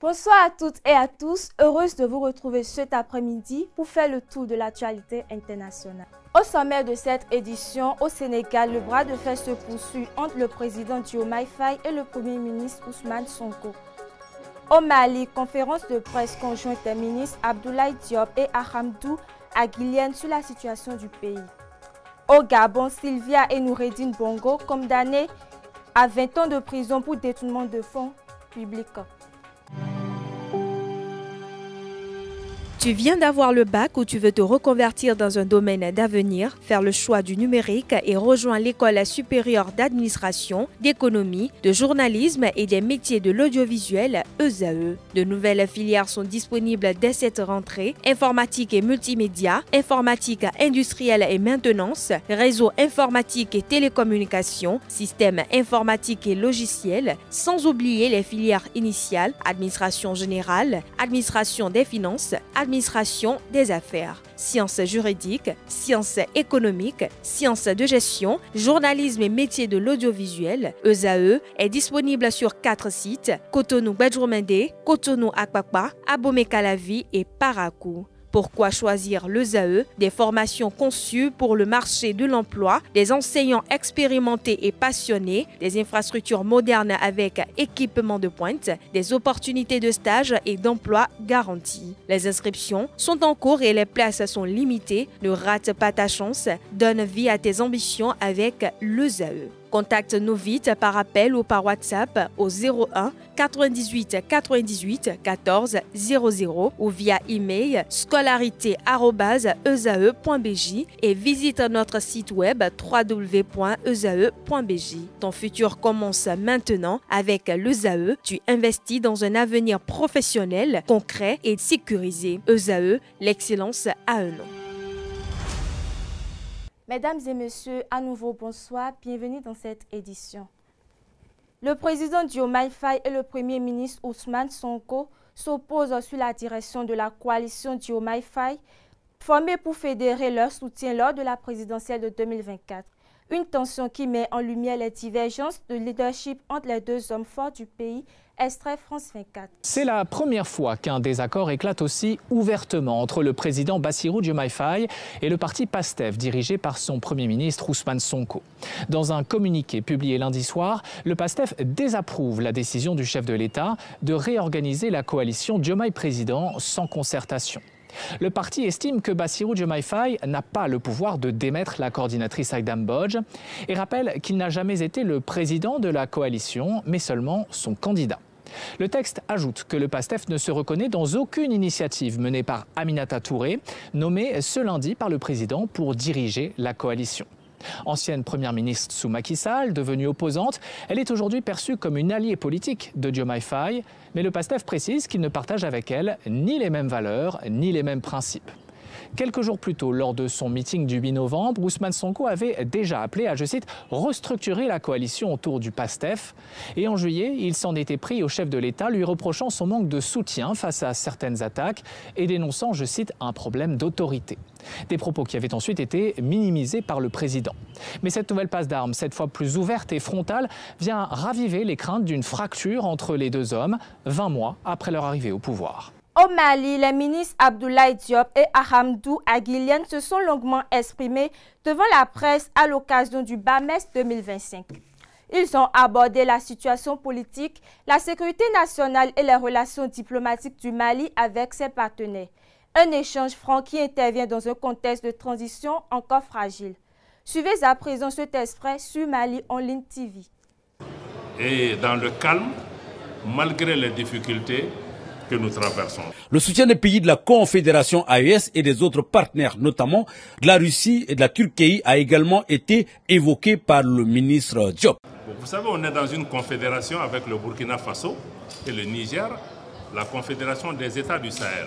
Bonsoir à toutes et à tous, heureuse de vous retrouver cet après-midi pour faire le tour de l'actualité internationale. Au sommaire de cette édition, au Sénégal, le bras de fer se poursuit entre le président Diomaye Faye et le premier ministre Ousmane Sonko. Au Mali, conférence de presse conjointe des ministres Abdoulaye Diop et Ahmadou Aguilienne sur la situation du pays. Au Gabon, Sylvia et Noureddine Bongo condamnés à 20 ans de prison pour détournement de fonds publics. Tu viens d'avoir le bac ou tu veux te reconvertir dans un domaine d'avenir, faire le choix du numérique et rejoindre l'école supérieure d'administration, d'économie, de journalisme et des métiers de l'audiovisuel ESAE. De nouvelles filières sont disponibles dès cette rentrée: informatique et multimédia, informatique industrielle et maintenance, réseau informatique et télécommunications, système informatique et logiciel, sans oublier les filières initiales: administration générale, administration des finances, administration des affaires, sciences juridiques, sciences économiques, sciences de gestion, journalisme et métiers de l'audiovisuel. ESAE est disponible sur 4 sites: Cotonou-Badjoumendé, Cotonou-Akpakpa, Abomey-Calavi et Parakou. Pourquoi choisir l'ESAE? Des formations conçues pour le marché de l'emploi, des enseignants expérimentés et passionnés, des infrastructures modernes avec équipement de pointe, des opportunités de stage et d'emploi garanties. Les inscriptions sont en cours et les places sont limitées. Ne rate pas ta chance, donne vie à tes ambitions avec l'ESAE. Contacte-nous vite par appel ou par WhatsApp au 01 98 98 14 00 ou via email scolarité@esae.bj et visite notre site web www.esae.bj. Ton futur commence maintenant avec l'ESAE. Tu investis dans un avenir professionnel, concret et sécurisé. ESAE, l'excellence à un nom. Mesdames et messieurs, à nouveau bonsoir, bienvenue dans cette édition. Le président Diomaye Faye et le premier ministre Ousmane Sonko s'opposent sur la direction de la coalition Diomaye Faye, formée pour fédérer leur soutien lors de la présidentielle de 2024. Une tension qui met en lumière les divergences de leadership entre les deux hommes forts du pays. Extrait France 24. C'est la première fois qu'un désaccord éclate aussi ouvertement entre le président Bassirou Diomaye Faye et le parti PASTEF dirigé par son premier ministre Ousmane Sonko. Dans un communiqué publié lundi soir, le PASTEF désapprouve la décision du chef de l'État de réorganiser la coalition Diomaye Président sans concertation. Le parti estime que Bassirou Diomaye Faye n'a pas le pouvoir de démettre la coordinatrice Aïda Mbodj et rappelle qu'il n'a jamais été le président de la coalition, mais seulement son candidat. Le texte ajoute que le PASTEF ne se reconnaît dans aucune initiative menée par Aminata Touré, nommée ce lundi par le président pour diriger la coalition. Ancienne première ministre sous Macky Sall, devenue opposante, elle est aujourd'hui perçue comme une alliée politique de Diomaye Faye, mais le PASTEF précise qu'il ne partage avec elle ni les mêmes valeurs, ni les mêmes principes. Quelques jours plus tôt, lors de son meeting du 8 novembre, Ousmane Sonko avait déjà appelé à, je cite, « restructurer la coalition autour du PASTEF ». Et en juillet, il s'en était pris au chef de l'État, lui reprochant son manque de soutien face à certaines attaques et dénonçant, je cite, « un problème d'autorité ». Des propos qui avaient ensuite été minimisés par le président. Mais cette nouvelle passe d'armes, cette fois plus ouverte et frontale, vient raviver les craintes d'une fracture entre les deux hommes, 20 mois après leur arrivée au pouvoir. Au Mali, les ministres Abdoulaye Diop et Ahmadou Aguilienne se sont longuement exprimés devant la presse à l'occasion du BAMES 2025. Ils ont abordé la situation politique, la sécurité nationale et les relations diplomatiques du Mali avec ses partenaires. Un échange franc qui intervient dans un contexte de transition encore fragile. Suivez à présent cet extrait sur Mali Online TV. Et dans le calme, malgré les difficultés que nous traversons. Le soutien des pays de la Confédération AES et des autres partenaires, notamment de la Russie et de la Turquie, a également été évoqué par le ministre Diop. Vous savez, on est dans une confédération avec le Burkina Faso et le Niger, la confédération des États du Sahel.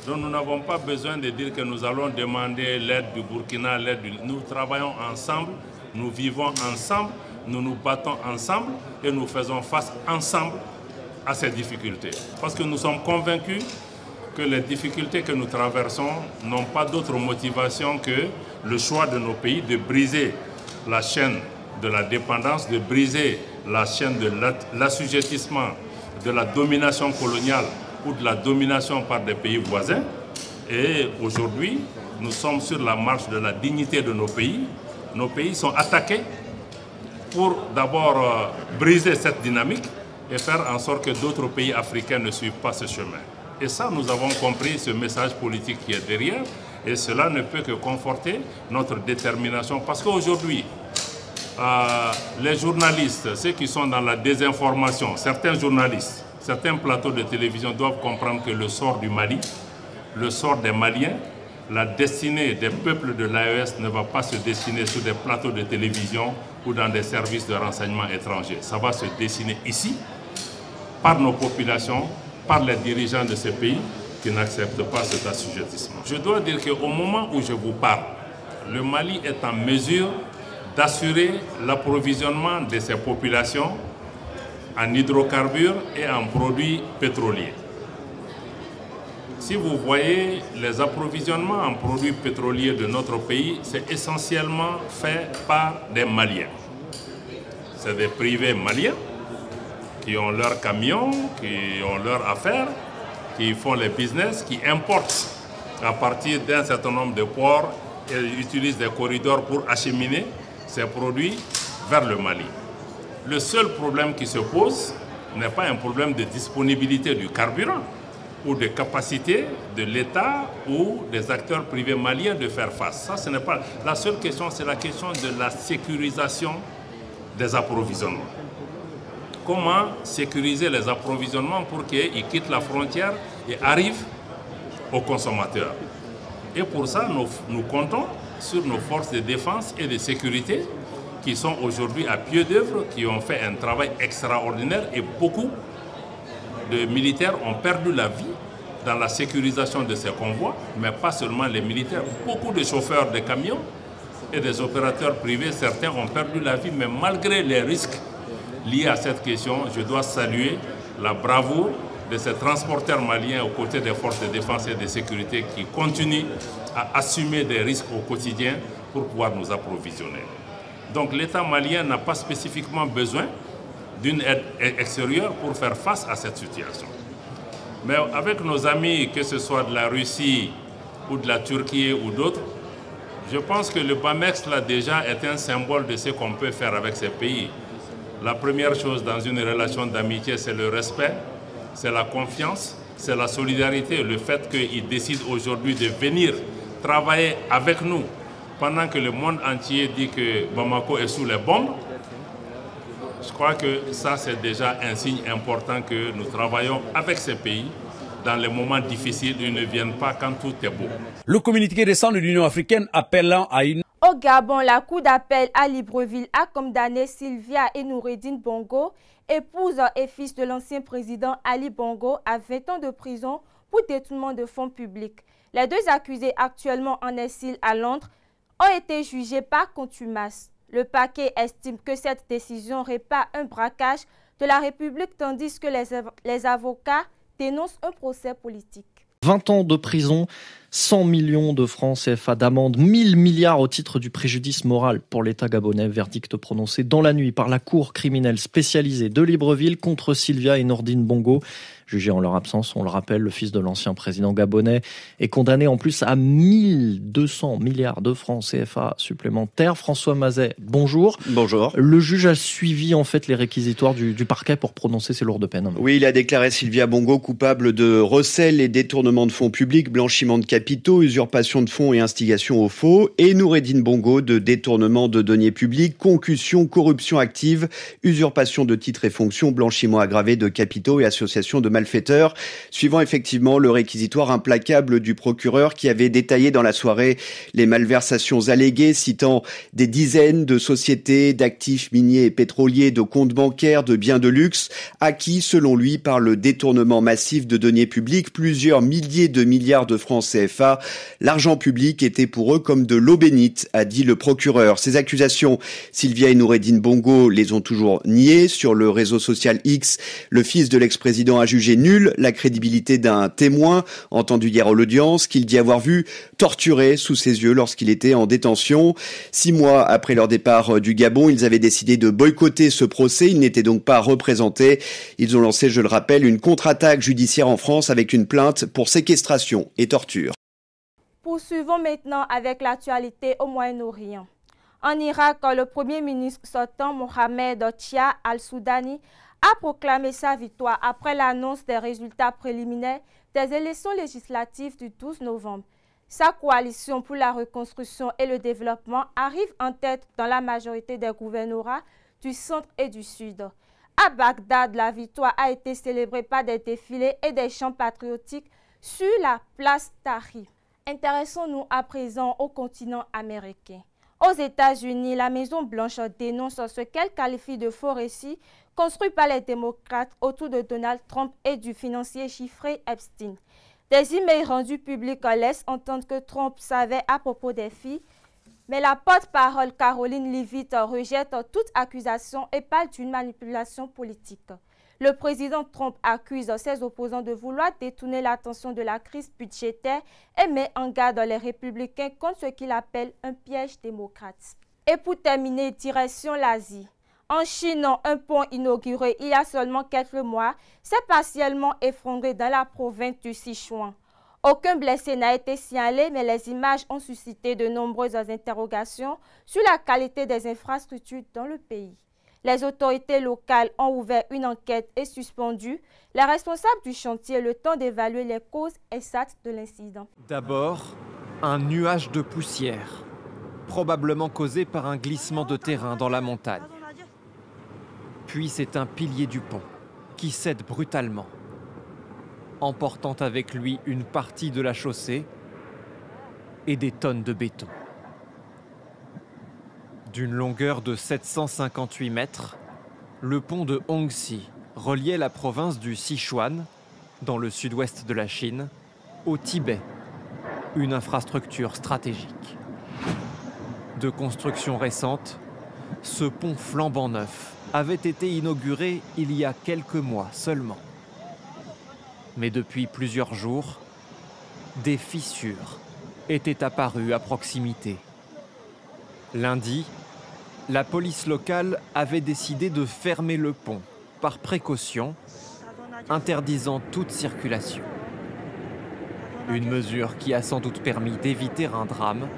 Donc nous n'avons pas besoin de dire que nous allons demander l'aide du Burkina, Nous travaillons ensemble, nous vivons ensemble, nous nous battons ensemble et nous faisons face ensemble à ces difficultés. Parce que nous sommes convaincus que les difficultés que nous traversons n'ont pas d'autre motivation que le choix de nos pays de briser la chaîne de la dépendance, de briser la chaîne de l'assujettissement de la domination coloniale ou de la domination par des pays voisins. Et aujourd'hui, nous sommes sur la marche de la dignité de nos pays. Nos pays sont attaqués pour d'abord briser cette dynamique et faire en sorte que d'autres pays africains ne suivent pas ce chemin. Et ça, nous avons compris ce message politique qui est derrière, et cela ne peut que conforter notre détermination. Parce qu'aujourd'hui, les journalistes, ceux qui sont dans la désinformation, certains journalistes, certains plateaux de télévision doivent comprendre que le sort du Mali, le sort des Maliens, la destinée des peuples de l'AES ne va pas se dessiner sur des plateaux de télévision ou dans des services de renseignement étrangers. Ça va se dessiner ici, par nos populations, par les dirigeants de ces pays qui n'acceptent pas cet assujettissement. Je dois dire qu'au moment où je vous parle, le Mali est en mesure d'assurer l'approvisionnement de ses populations en hydrocarbures et en produits pétroliers. Si vous voyez les approvisionnements en produits pétroliers de notre pays, c'est essentiellement fait par des Maliens. C'est des privés maliens qui ont leurs camions, qui ont leurs affaires, qui font les business, qui importent à partir d'un certain nombre de ports et utilisent des corridors pour acheminer ces produits vers le Mali. Le seul problème qui se pose n'est pas un problème de disponibilité du carburant ou de capacité de l'État ou des acteurs privés maliens de faire face. Ça, ce n'est pas la seule question, c'est la question de la sécurisation des approvisionnements. Comment sécuriser les approvisionnements pour qu'ils quittent la frontière et arrivent aux consommateurs. Et pour ça, nous comptons sur nos forces de défense et de sécurité qui sont aujourd'hui à pied d'œuvre, qui ont fait un travail extraordinaire et beaucoup de militaires ont perdu la vie dans la sécurisation de ces convois, mais pas seulement les militaires. Beaucoup de chauffeurs de camions et des opérateurs privés, certains ont perdu la vie, mais malgré les risques liés à cette question, je dois saluer la bravoure de ces transporteurs maliens aux côtés des forces de défense et de sécurité qui continuent à assumer des risques au quotidien pour pouvoir nous approvisionner. Donc l'État malien n'a pas spécifiquement besoin d'une aide extérieure pour faire face à cette situation. Mais avec nos amis, que ce soit de la Russie ou de la Turquie ou d'autres, je pense que le BAMEX là déjà est un symbole de ce qu'on peut faire avec ces pays. La première chose dans une relation d'amitié, c'est le respect, c'est la confiance, c'est la solidarité, le fait qu'ils décident aujourd'hui de venir travailler avec nous pendant que le monde entier dit que Bamako est sous les bombes. Je crois que ça, c'est déjà un signe important que nous travaillons avec ces pays. Dans les moments difficiles, ils ne viennent pas quand tout est beau. Le communiqué récent de l'Union africaine appelant à une... Au Gabon, la Cour d'appel à Libreville a condamné Sylvia et Noureddine Bongo, épouse et fils de l'ancien président Ali Bongo, à 20 ans de prison pour détournement de fonds publics. Les deux accusés actuellement en exil à Londres ont été jugés par contumace. Le parquet estime que cette décision répare un braquage de la République tandis que les avocats dénoncent un procès politique. 20 ans de prison, 100 millions de francs CFA d'amende, 1000 milliards au titre du préjudice moral pour l'État gabonais. Verdict prononcé dans la nuit par la Cour criminelle spécialisée de Libreville contre Sylvia et Noureddine Bongo. Jugé en leur absence, on le rappelle, le fils de l'ancien président gabonais est condamné en plus à 1200 milliards de francs CFA supplémentaires. François Mazet, bonjour. Bonjour. Le juge a suivi en fait les réquisitoires du parquet pour prononcer ces lourdes peines. Oui, il a déclaré Sylvia Bongo coupable de recel et détournement de fonds publics, blanchiment de capitaux, usurpation de fonds et instigation au faux, et Noureddine Bongo de détournement de deniers publics, concussion, corruption active, usurpation de titres et fonctions, blanchiment aggravé de capitaux et association de malfaiteurs, suivant effectivement le réquisitoire implacable du procureur qui avait détaillé dans la soirée les malversations alléguées, citant des dizaines de sociétés, d'actifs miniers et pétroliers, de comptes bancaires, de biens de luxe, acquis selon lui par le détournement massif de deniers publics, plusieurs milliers milliers de milliards de francs CFA. L'argent public était pour eux comme de l'eau bénite, a dit le procureur. Ces accusations, Sylvia et Noureddine Bongo les ont toujours niées. Sur le réseau social X, le fils de l'ex-président a jugé nulle la crédibilité d'un témoin entendu hier à l'audience qu'il dit avoir vu torturé sous ses yeux lorsqu'il était en détention. 6 mois après leur départ du Gabon, ils avaient décidé de boycotter ce procès. Ils n'étaient donc pas représentés. Ils ont lancé, je le rappelle, une contre-attaque judiciaire en France avec une plainte pour séquestration et torture. Poursuivons maintenant avec l'actualité au Moyen-Orient. En Irak, le Premier ministre sortant Mohamed Chia al-Soudani a proclamé sa victoire après l'annonce des résultats préliminaires des élections législatives du 12 novembre. Sa coalition pour la reconstruction et le développement arrive en tête dans la majorité des gouvernorats du centre et du sud. À Bagdad, la victoire a été célébrée par des défilés et des chants patriotiques sur la place Tahrir. Intéressons-nous à présent au continent américain. Aux États-Unis, la Maison-Blanche dénonce ce qu'elle qualifie de faux récits construits par les démocrates autour de Donald Trump et du financier chiffré Epstein. Des emails rendus publics laissent entendre que Trump savait à propos des filles, mais la porte-parole Caroline Leavitt rejette toute accusation et parle d'une manipulation politique. Le président Trump accuse ses opposants de vouloir détourner l'attention de la crise budgétaire et met en garde les républicains contre ce qu'il appelle un piège démocrate. Et pour terminer, direction l'Asie. En Chine, un pont inauguré il y a seulement quelques mois s'est partiellement effondré dans la province du Sichuan. Aucun blessé n'a été signalé, mais les images ont suscité de nombreuses interrogations sur la qualité des infrastructures dans le pays. Les autorités locales ont ouvert une enquête et suspendu les responsables du chantier le temps d'évaluer les causes exactes de l'incident. D'abord, un nuage de poussière, probablement causé par un glissement de terrain dans la montagne. Puis c'est un pilier du pont qui cède brutalement, emportant avec lui une partie de la chaussée et des tonnes de béton. D'une longueur de 758 mètres, le pont de Hongxi reliait la province du Sichuan, dans le sud-ouest de la Chine, au Tibet, une infrastructure stratégique. De construction récente, ce pont flambant neuf avait été inauguré il y a quelques mois seulement. Mais depuis plusieurs jours, des fissures étaient apparues à proximité. Lundi, la police locale avait décidé de fermer le pont par précaution, interdisant toute circulation. Une mesure qui a sans doute permis d'éviter un drame.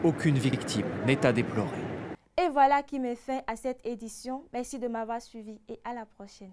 Aucune victime n'est à déplorer. Et voilà qui met fin à cette édition. Merci de m'avoir suivi et à la prochaine.